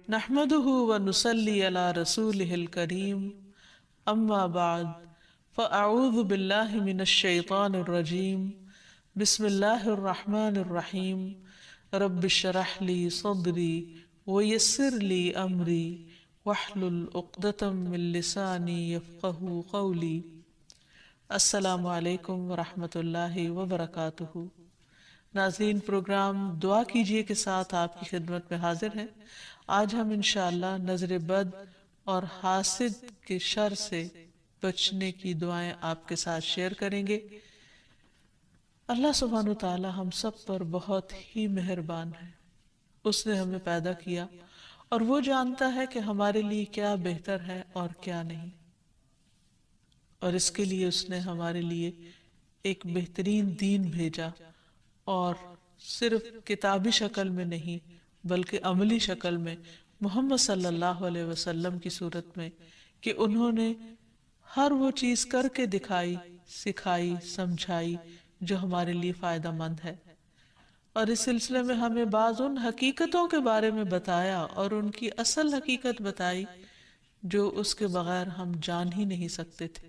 نحمده ونصلي على رسوله الكريم اما بعد فاعوذ بالله من الشيطان الرجيم بسم الله الرحمن الرحيم رب اشرح لي صدري ويسر لي امري واحلل عقدة من لساني يفقهوا قولي۔ السلام علیکم ورحمۃ اللہ وبرکاتہ۔ ناظرین، پروگرام دعا کیجئے کے ساتھ آپ کی خدمت میں حاضر ہیں۔ آج ہم انشاءاللہ نظر بد اور حاسد کے شر سے بچنے کی دعائیں آپ کے ساتھ شیئر کریں گے۔ اللہ سبحانہ و تعالی ہم سب پر بہت ہی مہربان ہے۔ اس نے ہمیں پیدا کیا اور وہ جانتا ہے کہ ہمارے لیے کیا بہتر ہے اور کیا نہیں، اور اس کے لیے اس نے ہمارے لیے ایک بہترین دین بھیجا، اور صرف کتابی شکل میں نہیں بلکہ عملی شکل میں محمد صلی اللہ علیہ وسلم کی صورت میں، کہ انہوں نے ہر وہ چیز کر کے دکھائی، سکھائی، سمجھائی جو ہمارے لیے فائدہ مند ہے، اور اس سلسلے میں ہمیں بعض ان حقیقتوں کے بارے میں بتایا اور ان کی اصل حقیقت بتائی جو اس کے بغیر ہم جان ہی نہیں سکتے تھے۔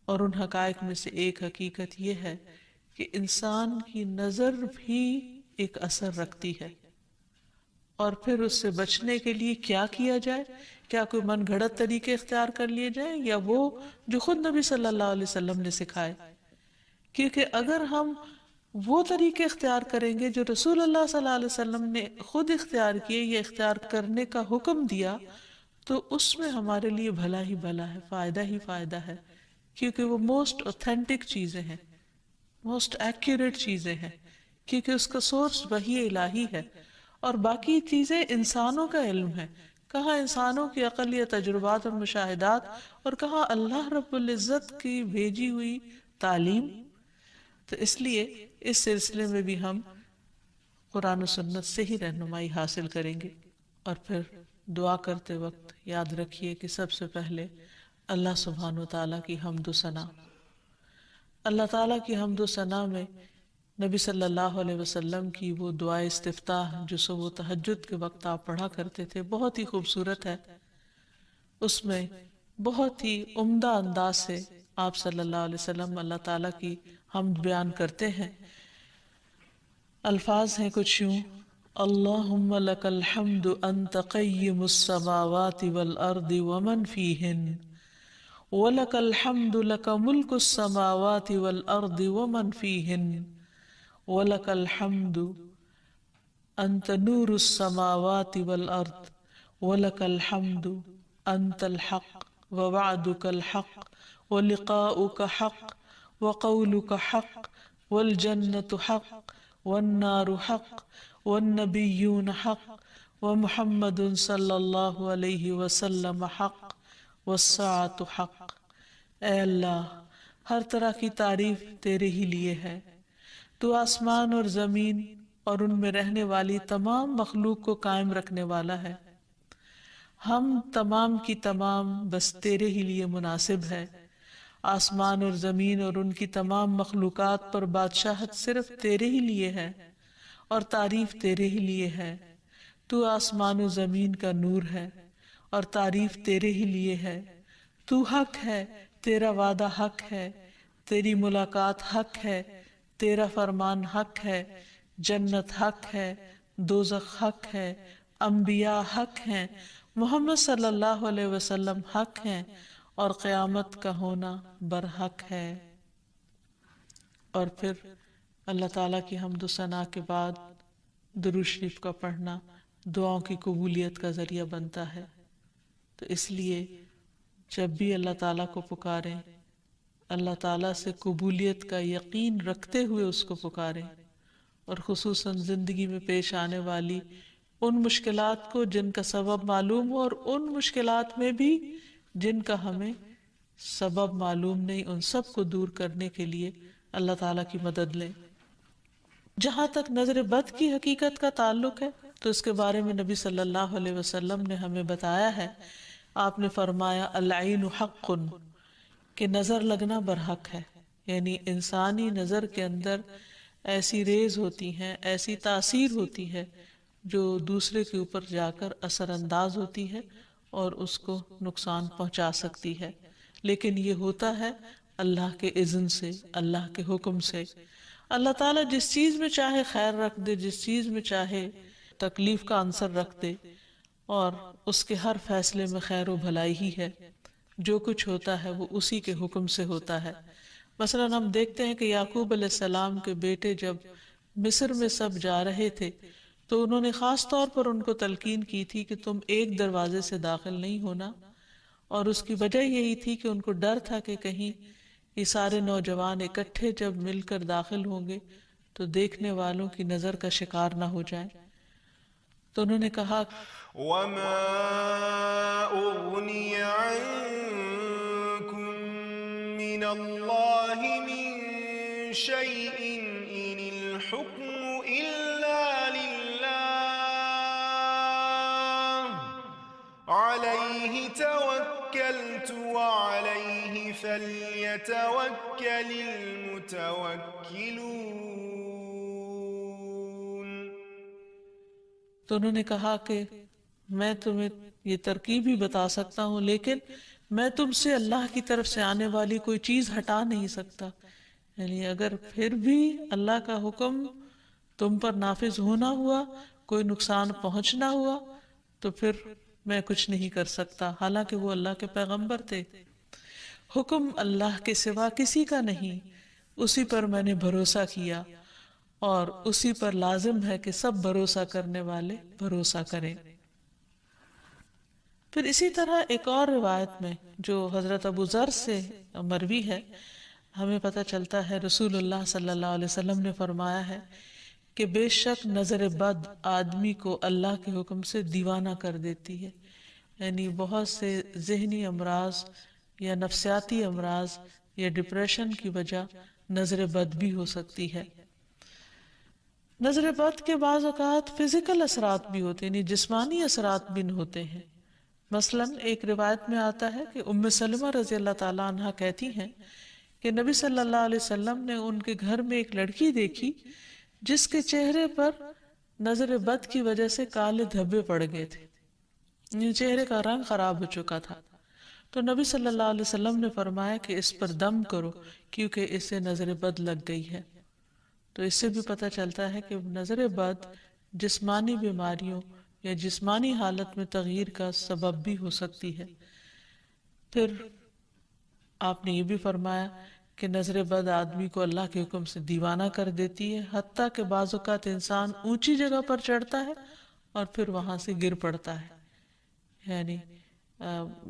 اور ان حقائق میں سے ایک حقیقت یہ ہے کہ انسان کی نظر بھی ایک اثر رکھتی ہے، اور پھر اس سے بچنے کے لیے کیا کیا جائے؟ کیا کوئی من گھڑت طریقے اختیار کر لیے جائیں، یا وہ جو خود نبی صلی اللہ علیہ وسلم نے سکھائے؟ کیونکہ اگر ہم وہ طریقے اختیار کریں گے جو رسول اللہ صلی اللہ علیہ وسلم نے خود اختیار کیے یا اختیار کرنے کا حکم دیا، تو اس میں ہمارے لیے بھلا ہی بھلا ہے، فائدہ ہی فائدہ ہے، کیونکہ وہ موسٹ اوتھینٹک چیزیں ہیں، موسٹ ایکوریٹ چیزیں ہیں، کیونکہ اس کا سورس وحی الہی ہے، اور باقی چیزیں انسانوں کا علم ہے۔ کہاں انسانوں کی عقل یا تجربات اور مشاہدات، اور کہاں اللہ رب العزت کی بھیجی ہوئی تعلیم۔ تو اس لیے اس سلسلے میں بھی ہم قرآن و سنت سے ہی رہنمائی حاصل کریں گے۔ اور پھر دعا کرتے وقت یاد رکھیے کہ سب سے پہلے اللہ سبحانہ و تعالیٰ کی حمد و ثنا، اللہ تعالیٰ کی حمد و ثنا میں نبی صلی اللہ علیہ وسلم کی وہ دعائے استفتاح جو صبح تہجد کے وقت آپ پڑھا کرتے تھے، بہت ہی خوبصورت ہے۔ اس میں بہت ہی عمدہ انداز سے آپ صلی اللہ علیہ وسلم اللہ تعالیٰ کی حمد بیان کرتے ہیں۔ الفاظ ہیں کچھ یوں: اللہم لک الحمد انت قیم السماوات والارض ومن فیہن، وَلَكَ الْحَمْدُ لَكَ مُلْكُ السَّمَاوَاتِ وَالْأَرْضِ وَمَنْ فِيهِنَّ، وَلَكَ الْحَمْدُ أَنْتَ نُورُ السَّمَاوَاتِ وَالْأَرْضِ، وَلَكَ الْحَمْدُ أَنْتَ الْحَقُّ وَوَعْدُكَ الْحَقُّ وَلِقَاؤُكَ حَقٌّ وَقَوْلُكَ حَقٌّ وَالْجَنَّةُ حَقٌّ وَالنَّارُ حَقٌّ وَالنَّبِيُّونَ حَقٌّ وَمُحَمَّدٌ صلی اللہ علیہ وسلم حق والساعۃ حق۔ اے اللہ، ہر طرح کی تعریف تیرے ہی لیے ہے۔ تو آسمان اور زمین اور ان میں رہنے والی تمام مخلوق کو قائم رکھنے والا ہے۔ ہم تمام کی تمام بس تیرے ہی لیے مناسب ہے۔ آسمان اور زمین اور ان کی تمام مخلوقات پر بادشاہت صرف تیرے ہی لیے ہے، اور تعریف تیرے ہی لیے ہے۔ تو آسمان و زمین کا نور ہے، اور تعریف تیرے ہی لیے ہے۔ تو حق ہے، تیرا وعدہ حق ہے، تیری ملاقات حق ہے، تیرا فرمان حق ہے، جنت حق ہے، دوزخ حق ہے، انبیاء حق ہیں، محمد صلی اللہ علیہ وسلم حق ہیں، اور قیامت کا ہونا برحق ہے۔ اور پھر اللہ تعالیٰ کی حمد و ثنا کے بعد درود شریف کا پڑھنا دعاؤں کی قبولیت کا ذریعہ بنتا ہے۔ تو اس لیے جب بھی اللہ تعالیٰ کو پکاریں، اللہ تعالیٰ سے قبولیت کا یقین رکھتے ہوئے اس کو پکاریں، اور خصوصاً زندگی میں پیش آنے والی ان مشکلات کو جن کا سبب معلوم ہو، اور ان مشکلات میں بھی جن کا ہمیں سبب معلوم نہیں، ان سب کو دور کرنے کے لیے اللہ تعالیٰ کی مدد لیں۔ جہاں تک نظر بد کی حقیقت کا تعلق ہے تو اس کے بارے میں نبی صلی اللہ علیہ وسلم نے ہمیں بتایا ہے۔ آپ نے فرمایا العین حق، کہ نظر لگنا برحق ہے، یعنی انسانی نظر کے اندر ایسی ریز ہوتی ہیں، ایسی تاثیر ہوتی ہے جو دوسرے کے اوپر جا کر اثر انداز ہوتی ہے اور اس کو نقصان پہنچا سکتی ہے، لیکن یہ ہوتا ہے اللہ کے اذن سے، اللہ کے حکم سے۔ اللہ تعالیٰ جس چیز میں چاہے خیر رکھ دے، جس چیز میں چاہے تکلیف کا عنصر رکھ دے، اور اس کے ہر فیصلے میں خیر و بھلائی ہی ہے۔ جو کچھ ہوتا ہے وہ اسی کے حکم سے ہوتا ہے۔ مثلا ہم دیکھتے ہیں کہ یعقوب علیہ السلام کے بیٹے جب مصر میں سب جا رہے تھے تو انہوں نے خاص طور پر ان کو تلقین کی تھی کہ تم ایک دروازے سے داخل نہیں ہونا، اور اس کی وجہ یہی تھی کہ ان کو ڈر تھا کہ کہیں یہ سارے نوجوان اکٹھے جب مل کر داخل ہوں گے تو دیکھنے والوں کی نظر کا شکار نہ ہو جائیں۔ تو انہوں نے کہا وَمَا أُغْنِيَ عَنكُم مِّنَ اللَّهِ مِن شَيْءٍ إِنِ الْحُكْمُ إِلَّا لِلَّهِ عَلَيْهِ تَوَكَّلْتُ وَعَلَيْهِ فَلْيَتَوَكَّلِ الْمُتَوَكِّلُونَ۔ تو انہوں نے کہا کہ میں تمہیں یہ ترکیب بھی بتا سکتا ہوں، لیکن میں تم سے اللہ کی طرف سے آنے والی کوئی چیز ہٹا نہیں سکتا، یعنی اگر پھر بھی اللہ کا حکم تم پر نافذ ہونا ہوا، کوئی نقصان پہنچنا ہوا، تو پھر میں کچھ نہیں کر سکتا، حالانکہ وہ اللہ کے پیغمبر تھے۔ حکم اللہ کے سوا کسی کا نہیں، اسی پر میں نے بھروسہ کیا، اور اسی پر لازم ہے کہ سب بھروسہ کرنے والے بھروسہ کریں۔ پھر اسی طرح ایک اور روایت میں جو حضرت ابو ذر سے مروی ہے، ہمیں پتہ چلتا ہے رسول اللہ صلی اللہ علیہ وسلم نے فرمایا ہے کہ بے شک نظر بد آدمی کو اللہ کے حکم سے دیوانہ کر دیتی ہے، یعنی بہت سے ذہنی امراض یا نفسیاتی امراض یا ڈپریشن کی وجہ نظر بد بھی ہو سکتی ہے۔ نظر بد کے بعض اوقات فزیکل اثرات بھی ہوتے ہیں، یعنی جسمانی اثرات بھی ہوتے ہیں۔ مثلا ایک روایت میں آتا ہے کہ ام سلمہ رضی اللہ تعالیٰ عنہ کہتی ہیں کہ نبی صلی اللہ علیہ وسلم نے ان کے گھر میں ایک لڑکی دیکھی جس کے چہرے پر نظر بد کی وجہ سے کالے دھبے پڑ گئے تھے، یعنی چہرے کا رنگ خراب ہو چکا تھا۔ تو نبی صلی اللہ علیہ وسلم نے فرمایا کہ اس پر دم کرو کیونکہ اسے نظر بد لگ گئی ہے۔ تو اس سے بھی پتہ چلتا ہے کہ نظر بد جسمانی بیماریوں یا جسمانی حالت میں تغییر کا سبب بھی ہو سکتی ہے۔ پھر آپ نے یہ بھی فرمایا کہ نظر بد آدمی کو اللہ کے حکم سے دیوانہ کر دیتی ہے، حتیٰ کہ بعض اوقات انسان اونچی جگہ پر چڑھتا ہے اور پھر وہاں سے گر پڑتا ہے۔ یعنی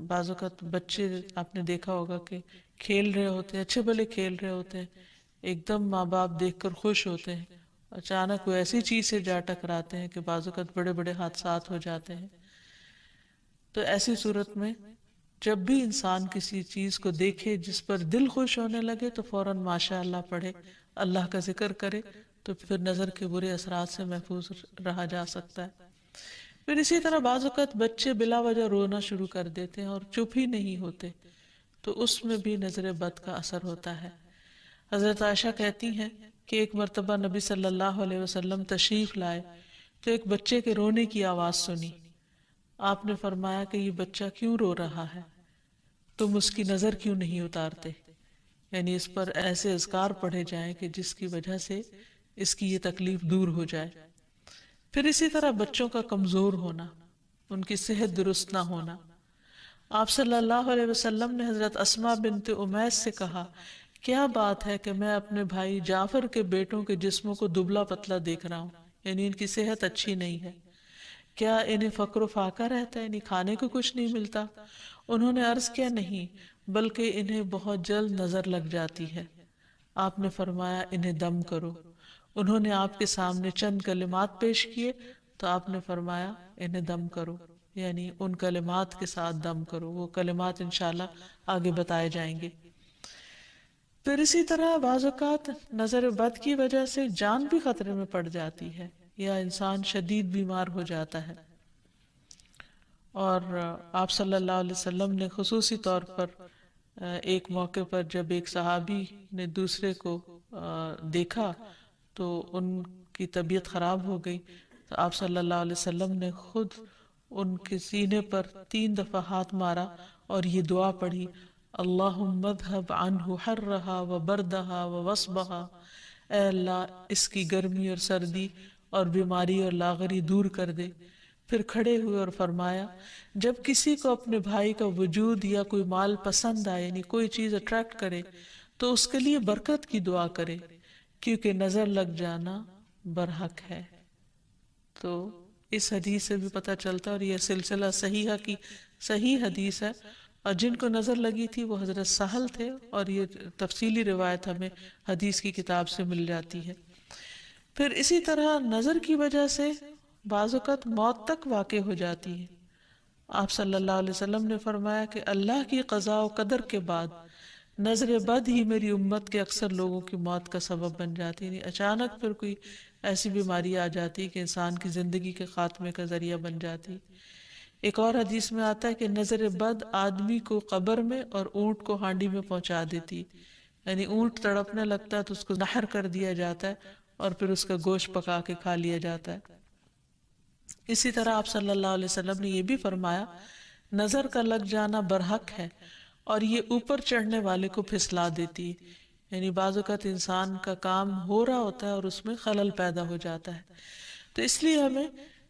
بعض اوقات بچے آپ نے دیکھا ہوگا کہ کھیل رہے ہوتے ہیں، اچھے بھلے کھیل رہے ہوتے ہیں، ایک دم ماں باپ دیکھ کر خوش ہوتے ہیں، اچانک وہ ایسی چیز سے جا ٹکراتے ہیں کہ بعض اوقات بڑے بڑے حادثات ہو جاتے ہیں۔ تو ایسی صورت میں جب بھی انسان کسی چیز کو دیکھے جس پر دل خوش ہونے لگے تو فوراً ماشاء اللہ پڑھے، اللہ کا ذکر کرے، تو پھر نظر کے برے اثرات سے محفوظ رہا جا سکتا ہے۔ پھر اسی طرح بعض اوقات بچے بلا وجہ رونا شروع کر دیتے ہیں اور چپ ہی نہیں ہوتے، تو اس میں بھی نظر بد کا اثر ہوتا ہے۔ حضرت عائشہ کہتی ہیں کہ ایک مرتبہ نبی صلی اللہ علیہ وسلم تشریف لائے تو ایک بچے کے رونے کی آواز سنی۔ آپ نے فرمایا کہ یہ بچہ کیوں رو رہا ہے؟ تم اس کی نظر کیوں نہیں اتارتے؟ یعنی اس پر ایسے اذکار پڑھے جائیں کہ جس کی وجہ سے اس کی یہ تکلیف دور ہو جائے۔ پھر اسی طرح بچوں کا کمزور ہونا، ان کی صحت درست نہ ہونا۔ آپ صلی اللہ علیہ وسلم نے حضرت اسماء بنت امیس سے کہا، کیا بات ہے کہ میں اپنے بھائی جعفر کے بیٹوں کے جسموں کو دبلا پتلا دیکھ رہا ہوں، یعنی ان کی صحت اچھی نہیں ہے، کیا انہیں فقر و فاقہ رہتا ہے، یعنی کھانے کو کچھ نہیں ملتا؟ انہوں نے عرض کیا نہیں، بلکہ انہیں بہت جلد نظر لگ جاتی ہے۔ آپ نے فرمایا انہیں دم کرو۔ انہوں نے آپ کے سامنے چند کلمات پیش کیے تو آپ نے فرمایا انہیں دم کرو، یعنی ان کلمات کے ساتھ دم کرو۔ وہ کلمات انشاءاللہ آگے بتائے جائیں گے۔ پھر اسی طرح بعض اوقات نظر بد کی وجہ سے جان بھی خطرے میں پڑ جاتی ہے یا انسان شدید بیمار ہو جاتا ہے۔ اور آپ صلی اللہ علیہ وسلم نے خصوصی طور پر ایک موقع پر جب ایک صحابی نے دوسرے کو دیکھا تو ان کی طبیعت خراب ہو گئی، تو آپ صلی اللہ علیہ وسلم نے خود ان کے سینے پر 3 دفعہ ہاتھ مارا اور یہ دعا پڑھی، اللہم اذھب عنہ حرہا وبردہا ووصبہا، اے اللہ اس کی گرمی اور سردی اور بیماری اور لاغری دور کر دے۔ پھر کھڑے ہوئے اور فرمایا، جب کسی کو اپنے بھائی کا وجود یا کوئی مال پسند آئے، یعنی کوئی چیز اٹریکٹ کرے، تو اس کے لیے برکت کی دعا کرے، کیونکہ نظر لگ جانا برحق ہے۔ تو اس حدیث سے بھی پتہ چلتا، اور یہ سلسلہ صحیحہ کی صحیح حدیث ہے، اور جن کو نظر لگی تھی وہ حضرت سہل تھے، اور یہ تفصیلی روایت ہمیں حدیث کی کتاب سے مل جاتی ہے۔ پھر اسی طرح نظر کی وجہ سے بعض اوقات موت تک واقع ہو جاتی ہے۔ آپ صلی اللہ علیہ وسلم نے فرمایا کہ اللہ کی قضاء و قدر کے بعد نظر بد ہی میری امت کے اکثر لوگوں کی موت کا سبب بن جاتی ہے، یعنی اچانک پھر کوئی ایسی بیماری آ جاتی کہ انسان کی زندگی کے خاتمے کا ذریعہ بن جاتی۔ ایک اور حدیث میں آتا ہے کہ نظر بد آدمی کو قبر میں اور اونٹ کو ہانڈی میں پہنچا دیتی، یعنی اونٹ تڑپنے لگتا ہے تو اس کو نحر کر دیا جاتا ہے اور پھر اس کا گوشت پکا کے کھا لیا جاتا ہے۔ اسی طرح آپ صلی اللہ علیہ وسلم نے یہ بھی فرمایا، نظر کا لگ جانا برحق ہے اور یہ اوپر چڑھنے والے کو پھسلا دیتی ہے، یعنی بعض اوقات انسان کا کام ہو رہا ہوتا ہے اور اس میں خلل پیدا ہو جاتا ہے۔ تو اس لیے ہمیں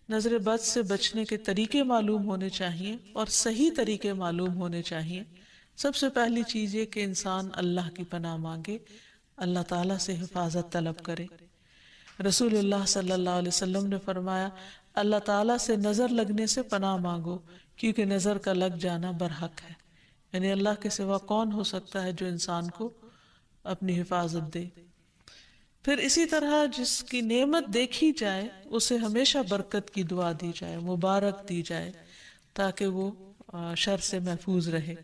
نظر بد سے بچنے کے طریقے معلوم ہونے چاہیے اور صحیح طریقے معلوم ہونے چاہیے۔ سب سے پہلی چیز یہ کہ انسان اللہ کی پناہ مانگے، اللہ تعالیٰ سے حفاظت طلب کرے۔ رسول اللہ صلی اللہ علیہ وسلم نے فرمایا، اللہ تعالیٰ سے نظر لگنے سے پناہ مانگو، کیونکہ نظر کا لگ جانا برحق ہے، یعنی اللہ کے سوا کون ہو سکتا ہے جو انسان کو اپنی حفاظت دے۔ پھر اسی طرح جس کی نعمت دیکھی جائے اسے ہمیشہ برکت کی دعا دی جائے، مبارک دی جائے، تاکہ وہ شر سے محفوظ رہے۔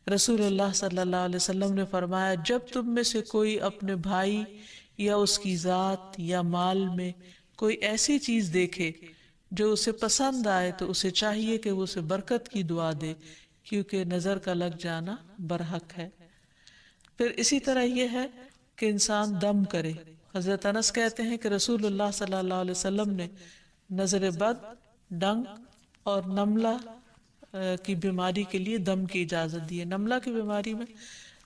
رسول اللہ صلی اللہ علیہ وسلم نے فرمایا، جب تم میں سے کوئی اپنے بھائی یا اس کی ذات یا مال میں کوئی ایسی چیز دیکھے جو اسے پسند آئے تو اسے چاہیے کہ وہ اسے برکت کی دعا دے، کیونکہ نظر کا لگ جانا برحق ہے۔ پھر اسی طرح یہ ہے کہ انسان دم کرے۔ حضرت انس کہتے ہیں کہ رسول اللہ صلی اللہ علیہ وسلم نے نظر بد، ڈنک اور نملہ کی بیماری کے لیے دم کی اجازت دی ہے۔ نملہ کی بیماری میں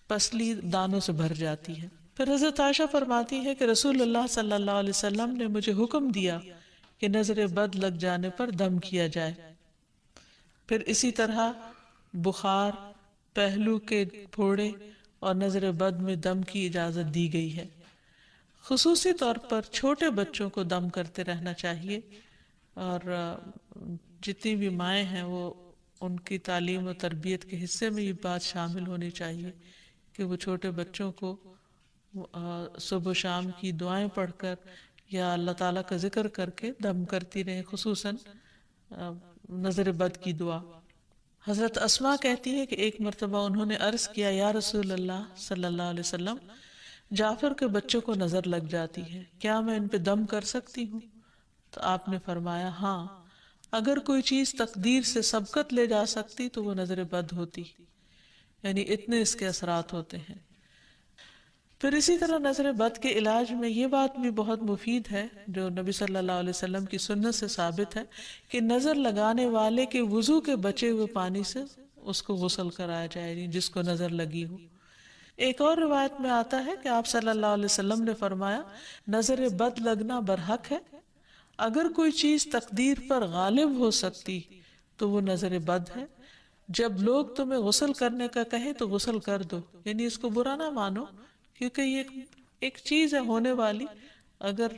پسلی دانوں سے بھر جاتی ہے۔ پھر حضرت عائشہ فرماتی ہے کہ رسول اللہ صلی اللہ علیہ وسلم نے مجھے حکم دیا کہ نظر بد لگ جانے پر دم کیا جائے۔ پھر اسی طرح بخار، پہلو کے پھوڑے اور نظر بد میں دم کی اجازت دی گئی ہے۔ خصوصی طور پر چھوٹے بچوں کو دم کرتے رہنا چاہیے، اور جتنی بھی مائیں ہیں وہ ان کی تعلیم و تربیت کے حصے میں یہ بات شامل ہونی چاہیے کہ وہ چھوٹے بچوں کو صبح و شام کی دعائیں پڑھ کر یا اللہ تعالیٰ کا ذکر کر کے دم کرتی رہیں، خصوصاً نظر بد کی دعا۔ حضرت اسماء کہتی ہے کہ ایک مرتبہ انہوں نے عرض کیا، یا رسول اللہ صلی اللہ علیہ وسلم، جعفر کے بچوں کو نظر لگ جاتی ہے، کیا میں ان پہ دم کر سکتی ہوں؟ تو آپ نے فرمایا، ہاں، اگر کوئی چیز تقدیر سے سبقت لے جا سکتی تو وہ نظر بد ہوتی، یعنی اتنے اس کے اثرات ہوتے ہیں۔ پھر اسی طرح نظر بد کے علاج میں یہ بات بھی بہت مفید ہے جو نبی صلی اللہ علیہ وسلم کی سنت سے ثابت ہے کہ نظر لگانے والے کے وضو کے بچے ہوئے پانی سے اس کو غسل کرایا جائے، جس کو نظر لگی ہو۔ ایک اور روایت میں آتا ہے کہ آپ صلی اللہ علیہ وسلم نے فرمایا، نظر بد لگنا برحق ہے، اگر کوئی چیز تقدیر پر غالب ہو سکتی تو وہ نظر بد ہے۔ جب لوگ تمہیں غسل کرنے کا کہیں تو غسل کر دو، یعنی اس کو برا نہ مانو، کیونکہ یہ ایک چیز ہے ہونے والی۔ اگر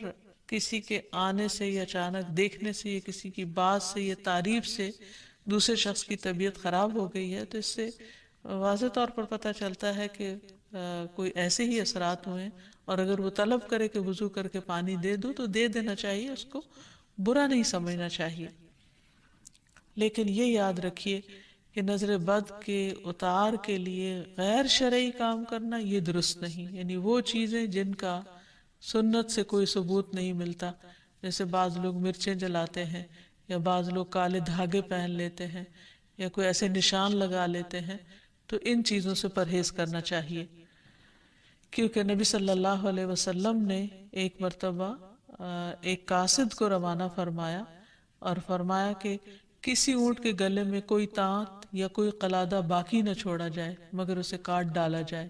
کسی کے آنے سے یا اچانک دیکھنے سے یا کسی کی بات سے یا تعریف سے دوسرے شخص کی طبیعت خراب ہو گئی ہے تو اس سے واضح طور پر پتہ چلتا ہے کہ کوئی ایسے ہی اثرات ہوئے ہیں، اور اگر وہ طلب کرے کہ وضو کر کے پانی دے دو تو دے دینا چاہیے، اس کو برا نہیں سمجھنا چاہیے۔ لیکن یہ یاد رکھیے کہ نظر بد کے اتار کے لیے غیر شرعی کام کرنا یہ درست نہیں، یعنی وہ چیزیں جن کا سنت سے کوئی ثبوت نہیں ملتا، جیسے بعض لوگ مرچیں جلاتے ہیں، یا بعض لوگ کالے دھاگے پہن لیتے ہیں، یا کوئی ایسے نشان لگا لیتے ہیں، تو ان چیزوں سے پرہیز کرنا چاہیے۔ کیونکہ نبی صلی اللہ علیہ وسلم نے ایک مرتبہ ایک قاصد کو روانہ فرمایا اور فرمایا کہ کسی اونٹ کے گلے میں کوئی تانت یا کوئی قلادہ باقی نہ چھوڑا جائے مگر اسے کاٹ ڈالا جائے۔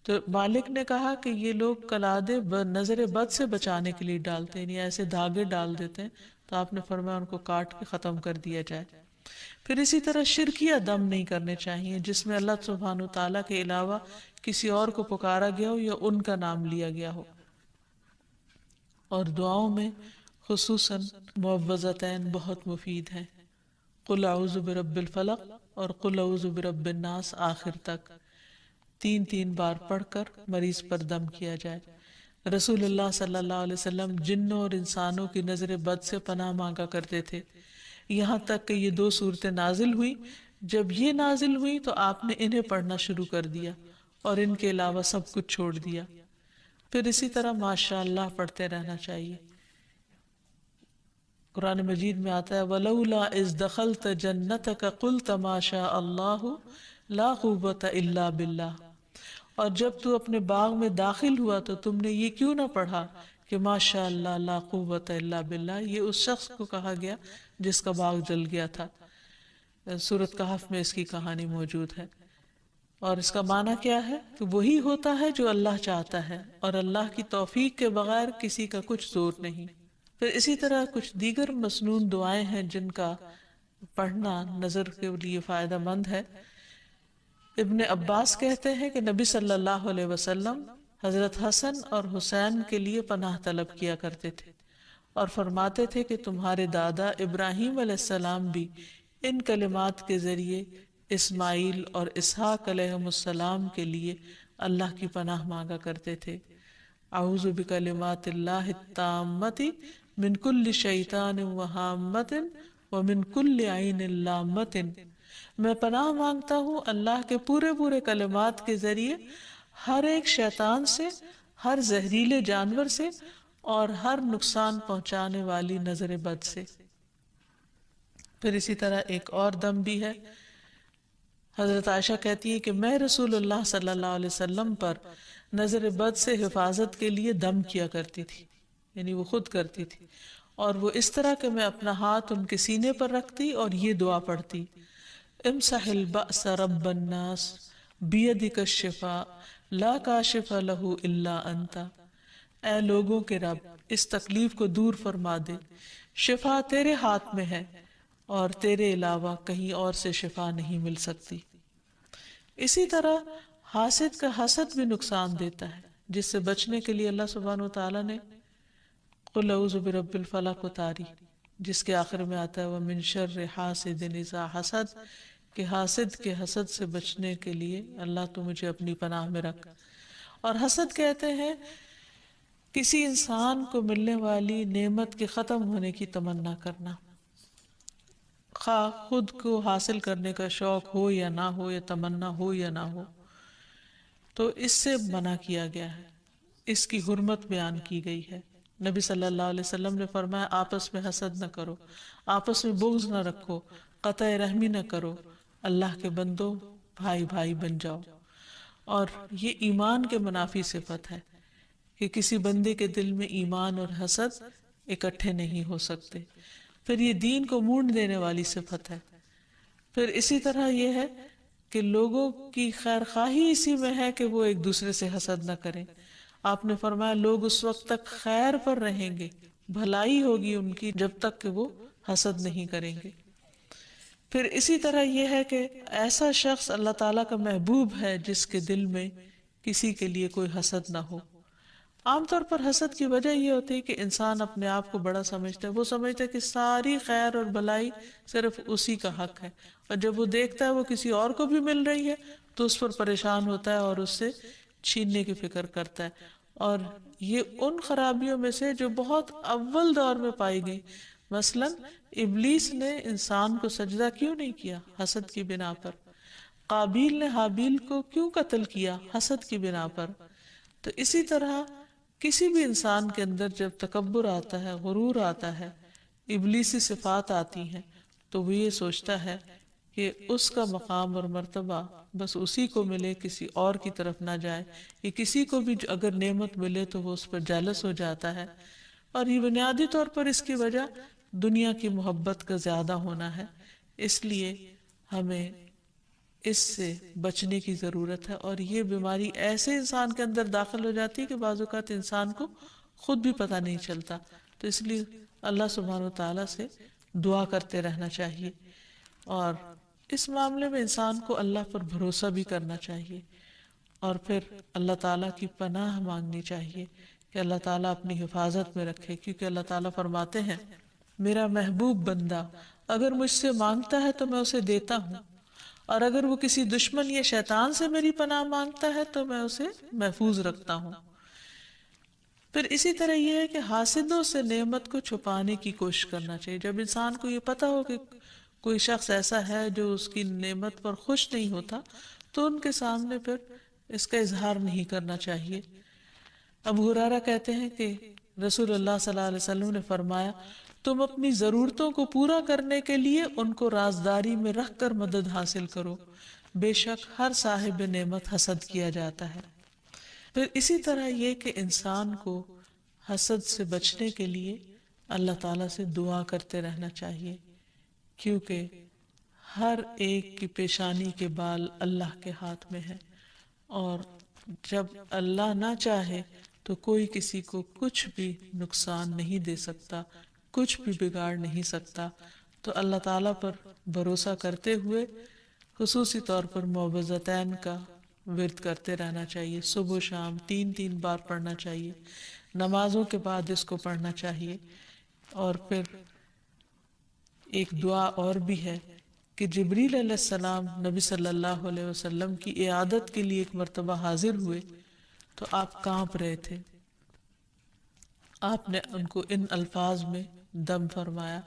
تو مالک نے کہا کہ یہ لوگ قلادے نظر بد سے بچانے کے لیے ڈالتے ہیں، یعنی ایسے دھاگے ڈال دیتے ہیں، تو آپ نے فرمایا ان کو کاٹ کے ختم کر دیا جائے۔ پھر اسی طرح شرکیہ دم نہیں کرنے چاہیے جس میں اللہ سبحانہ وتعالیٰ کے علاوہ کسی اور کو پکارا گیا ہو یا ان کا نام لیا گیا ہو۔ اور دعاؤں میں خصوصاً معوذتین بہت مفید ہیں، قل اعوذ برب الفلق اور قل اعوذ برب الناس آخر تک 3 بار پڑھ کر مریض پر دم کیا جائے۔ رسول اللہ صلی اللہ علیہ وسلم جنوں اور انسانوں کی نظر بد سے پناہ مانگا کرتے تھے، یہاں تک کہ یہ 2 صورتیں نازل ہوئی۔ جب یہ نازل ہوئی تو آپ نے انہیں پڑھنا شروع کر دیا اور ان کے علاوہ سب کچھ چھوڑ دیا۔ پھر اسی طرح ماشاء اللہ پڑھتے رہنا چاہیے۔ قرآن مجید میں آتا ہے وَلَوْلَا إِذْ دَخَلْتَ جَنَّتَكَ قُلْتَ مَا شَاءَ اللَّهُ لَا قُوَّةَ إِلَّا بِاللَّهِ، اور جب تو اپنے باغ میں داخل ہوا تو تم نے یہ کیوں نہ پڑھا کہ ماشاء اللہ لا قوت الا باللہ۔ یہ اس شخص کو کہا گیا جس کا باغ جل گیا تھا۔ سورۃ کہف میں اس کی کہانی موجود ہے، اور اس کا معنی کیا ہے کہ وہی ہوتا ہے جو اللہ چاہتا ہے، اور اللہ کی توفیق کے بغیر کسی کا کچھ زور نہیں۔ پھر اسی طرح کچھ دیگر مسنون دعائیں ہیں جن کا پڑھنا نظر کے لیے فائدہ مند ہے۔ ابن عباس کہتے ہیں کہ نبی صلی اللہ علیہ وسلم حضرت حسن اور حسین کے لیے پناہ طلب کیا کرتے تھے اور فرماتے تھے کہ تمہارے دادا ابراہیم علیہ السلام بھی ان کلمات کے ذریعے اسماعیل اور اسحاق علیہم السلام کے لیے اللہ کی پناہ مانگا کرتے تھے۔ اعوذ بکلمات اللہ التامۃ من کل شیطان وہامۃ ومن کل عین لامۃ، میں پناہ مانگتا ہوں اللہ کے پورے کلمات کے ذریعے ہر ایک شیطان سے، ہر زہریلے جانور سے، اور ہر نقصان پہنچانے والی نظر بد سے۔ پھر اسی طرح ایک اور دم بھی ہے۔ حضرت عائشہ کہتی ہے کہ میں رسول اللہ صلی اللہ علیہ وسلم پر نظر بد سے حفاظت کے لیے دم کیا کرتی تھی، یعنی وہ خود کرتی تھی، اور وہ اس طرح کہ میں اپنا ہاتھ ان کے سینے پر رکھتی اور یہ دعا پڑھتی امسح البأس رب الناس بیدک الشفاء لا کاشف لہ الا انت، اے لوگوں کے رب اس تکلیف کو دور فرما دے، شفا تیرے ہاتھ میں ہے اور تیرے علاوہ کہیں اور سے شفا نہیں مل سکتی۔ اسی طرح حاسد کا حسد بھی نقصان دیتا ہے، جس سے بچنے کے لیے اللہ سبحانہ وتعالیٰ نے قل اعوذ برب الفلق اتاری، جس کے آخر میں آتا ہے وَمِن شَرِّ حَاسِدٍ إِذَا حَسَدَ، کہ حاسد کے حسد سے بچنے کے لیے اللہ تو مجھے اپنی پناہ میں رکھ۔ اور حسد کہتے ہیں کسی انسان کو ملنے والی نعمت کے ختم ہونے کی تمنا کرنا، خواہ خود کو حاصل کرنے کا شوق ہو یا نہ ہو، یا تمنا ہو یا نہ ہو، تو اس سے منع کیا گیا ہے، اس کی حرمت بیان کی گئی ہے۔ نبی صلی اللہ علیہ وسلم نے فرمایا آپس میں حسد نہ کرو، آپس میں بغض نہ رکھو، قطع رحمی نہ کرو، اللہ کے بندو بھائی بھائی بن جاؤ۔ اور یہ ایمان کے منافی صفت ہے کہ کسی بندے کے دل میں ایمان اور حسد اکٹھے نہیں ہو سکتے، پھر یہ دین کو مونڈ دینے والی صفت ہے۔ پھر اسی طرح یہ ہے کہ لوگوں کی خیر خواہی اسی میں ہے کہ وہ ایک دوسرے سے حسد نہ کریں۔ آپ نے فرمایا لوگ اس وقت تک خیر پر رہیں گے، بھلائی ہوگی ان کی، جب تک کہ وہ حسد نہیں کریں گے۔ پھر اسی طرح یہ ہے کہ ایسا شخص اللہ تعالیٰ کا محبوب ہے جس کے دل میں کسی کے لیے کوئی حسد نہ ہو۔ عام طور پر حسد کی وجہ یہ ہوتی ہے کہ انسان اپنے آپ کو بڑا سمجھتا ہے، وہ سمجھتا ہے کہ ساری خیر اور بھلائی صرف اسی کا حق ہے، اور جب وہ دیکھتا ہے وہ کسی اور کو بھی مل رہی ہے تو اس پر پریشان ہوتا ہے اور اس سے چھیننے کی فکر کرتا ہے۔ اور یہ ان خرابیوں میں سے جو بہت اول دور میں پائی گئی، مثلا ابلیس نے انسان کو سجدہ کیوں نہیں کیا؟ حسد کی بنا پر۔ قابیل نے حابیل کو کیوں قتل کیا؟ حسد کی بنا پر۔ تو اسی طرح کسی بھی انسان کے اندر جب تکبر آتا ہے، غرور آتا ہے، ابلیسی صفات آتی ہیں، تو وہ یہ سوچتا ہے کہ اس کا مقام اور مرتبہ بس اسی کو ملے، کسی اور کی طرف نہ جائے، یا کسی کو بھی اگر نعمت ملے تو وہ اس پر جالس ہو جاتا ہے۔ اور یہ بنیادی طور پر اس کی وجہ دنیا کی محبت کا زیادہ ہونا ہے. اس لیے ہمیں اس سے بچنے کی ضرورت ہے. اور یہ بیماری ایسے انسان کے اندر داخل ہو جاتی ہے کہ بعض اوقات انسان کو خود بھی پتہ نہیں چلتا. تو اس لیے اللہ سبحانہ و تعالیٰ سے دعا کرتے رہنا چاہیے. اور اس معاملے میں انسان کو اللہ پر بھروسہ بھی کرنا چاہیے اور پھر اللہ تعالیٰ کی پناہ مانگنی چاہیے کہ اللہ تعالیٰ اپنی حفاظت میں رکھے. کیونکہ اللہ تعالیٰ فرماتے ہیں میرا محبوب بندہ اگر مجھ سے مانگتا ہے تو میں اسے دیتا ہوں، اور اگر وہ کسی دشمن یا شیطان سے میری پناہ مانگتا ہے تو میں اسے محفوظ رکھتا ہوں. پھر اسی طرح یہ ہے کہ حاسدوں سے نعمت کو چھپانے کی کوشش کرنا چاہیے. جب انسان کو یہ پتہ ہو کہ کوئی شخص ایسا ہے جو اس کی نعمت پر خوش نہیں ہوتا تو ان کے سامنے پھر اس کا اظہار نہیں کرنا چاہیے. ابو ہریرہ کہتے ہیں کہ رسول اللہ صلی اللہ علیہ وسلم نے فرمایا تم اپنی ضرورتوں کو پورا کرنے کے لیے ان کو رازداری میں رکھ کر مدد حاصل کرو، بے شک ہر صاحب نعمت حسد کیا جاتا ہے. پھر اسی طرح یہ کہ انسان کو حسد سے بچنے کے لیے اللہ تعالیٰ سے دعا کرتے رہنا چاہیے، کیونکہ ہر ایک کی پیشانی کے بال اللہ کے ہاتھ میں ہے، اور جب اللہ نہ چاہے تو کوئی کسی کو کچھ بھی نقصان نہیں دے سکتا، کچھ بھی بگاڑ نہیں سکتا. تو اللہ تعالیٰ پر بھروسہ کرتے ہوئے خصوصی طور پر معوذتین کا ورد کرتے رہنا چاہیے. صبح و شام 3 بار پڑھنا چاہیے، نمازوں کے بعد اس کو پڑھنا چاہیے. اور پھر ایک دعا اور بھی ہے کہ جبریل علیہ السلام نبی صلی اللہ علیہ وسلم کی عیادت کے لیے ایک مرتبہ حاضر ہوئے تو آپ کانپ رہے تھے. آپ نے ان کو ان الفاظ میں دم فرمایا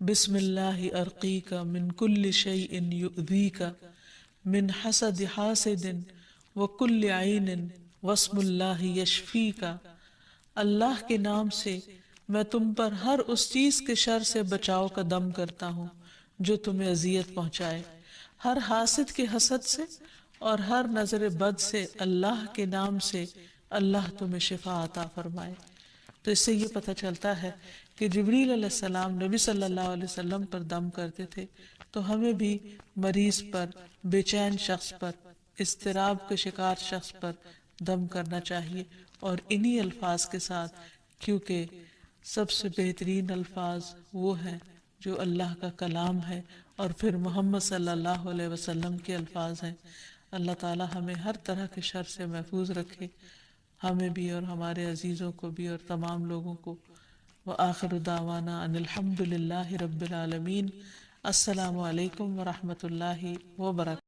بسم اللہ ارقیک من کل شیء یؤذیک من حسد حاسد وکل عین واسم اللہ یشفیک. اللہ کے نام سے میں تم پر ہر اس چیز کے شر سے بچاؤ کا دم کرتا ہوں جو تمہیں اذیت پہنچائے، ہر حاسد کے حسد سے اور ہر نظر بد سے اللہ کے نام سے اللہ تمہیں شفا عطا فرمائے. تو اس سے یہ پتہ چلتا ہے کہ جبریل علیہ السلام نبی صلی اللہ علیہ وسلم پر دم کرتے تھے، تو ہمیں بھی مریض پر، بے چین شخص پر، اضطراب کے شکار شخص پر دم کرنا چاہیے، اور انہی الفاظ کے ساتھ، کیونکہ سب سے بہترین الفاظ وہ ہیں جو اللہ کا کلام ہے اور پھر محمد صلی اللہ علیہ وسلم کے الفاظ ہیں. اللہ تعالی ہمیں ہر طرح کے شر سے محفوظ رکھے، ہمیں بھی اور ہمارے عزیزوں کو بھی اور تمام لوگوں کو. وآخر دعوانا ان الحمد للہ رب العالمین. السلام علیکم ورحمۃ اللہ وبرکاتہ.